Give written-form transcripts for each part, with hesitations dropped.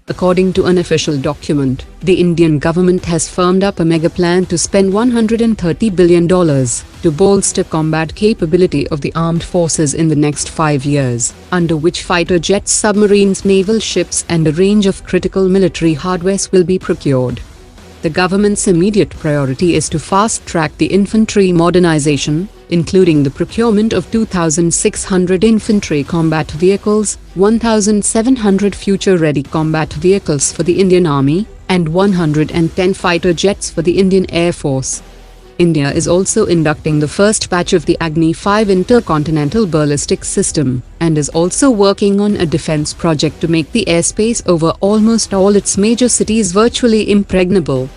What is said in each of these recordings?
According to an official document, the Indian government has firmed up a mega plan to spend $130 billion to bolster combat capability of the armed forces in the next 5 years, under which fighter jets, submarines, naval ships and a range of critical military hardware will be procured. The government's immediate priority is to fast-track the infantry modernization, including the procurement of 2,600 infantry combat vehicles, 1,700 future-ready combat vehicles for the Indian Army, and 110 fighter jets for the Indian Air Force. India is also inducting the first batch of the Agni-5 intercontinental ballistic system, and is also working on a defense project to make the airspace over almost all its major cities virtually impregnable.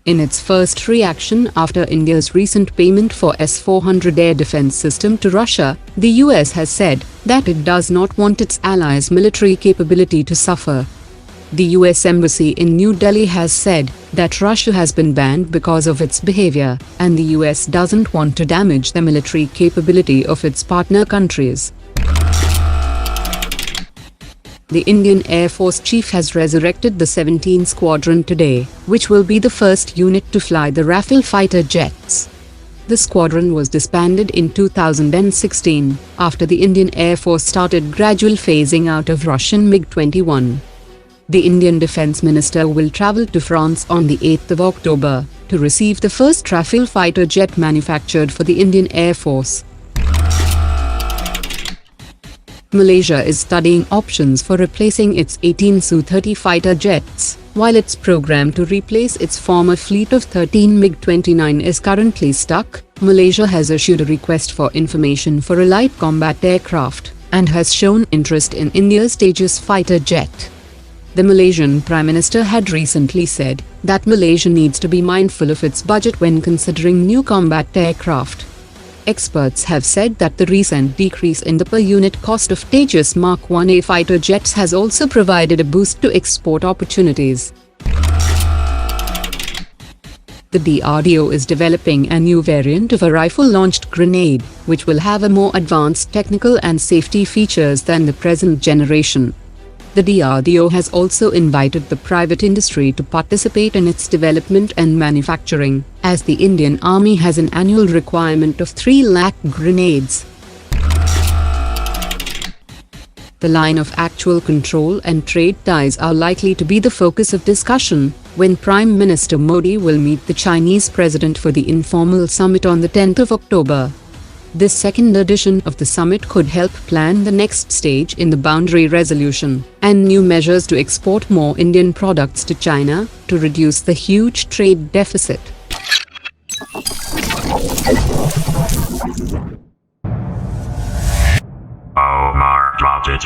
In its first reaction after India's recent payment for S-400 air defense system to Russia, the US has said that it does not want its allies' military capability to suffer. The US Embassy in New Delhi has said that Russia has been banned because of its behavior, and the US doesn't want to damage the military capability of its partner countries. The Indian Air Force Chief has resurrected the 17 Squadron today, which will be the first unit to fly the Rafale fighter jets. The squadron was disbanded in 2016, after the Indian Air Force started gradual phasing out of Russian MiG-21. The Indian Defence Minister will travel to France on the 8th of October to receive the first Rafale fighter jet manufactured for the Indian Air Force. Malaysia is studying options for replacing its 18 Su-30 fighter jets, while its program to replace its former fleet of 13 MiG-29 is currently stuck. Malaysia has issued a request for information for a light combat aircraft, and has shown interest in India's Tejas fighter jet. The Malaysian Prime Minister had recently said that Malaysia needs to be mindful of its budget when considering new combat aircraft. Experts have said that the recent decrease in the per-unit cost of Tejas Mark 1A fighter jets has also provided a boost to export opportunities. The DRDO is developing a new variant of a rifle-launched grenade, which will have a more advanced technical and safety features than the present generation. The DRDO has also invited the private industry to participate in its development and manufacturing, as the Indian Army has an annual requirement of 3 lakh grenades. The line of actual control and trade ties are likely to be the focus of discussion when Prime Minister Modi will meet the Chinese president for the informal summit on the 10th of October. This second edition of the summit could help plan the next stage in the boundary resolution and new measures to export more Indian products to China to reduce the huge trade deficit. Omar dropped it.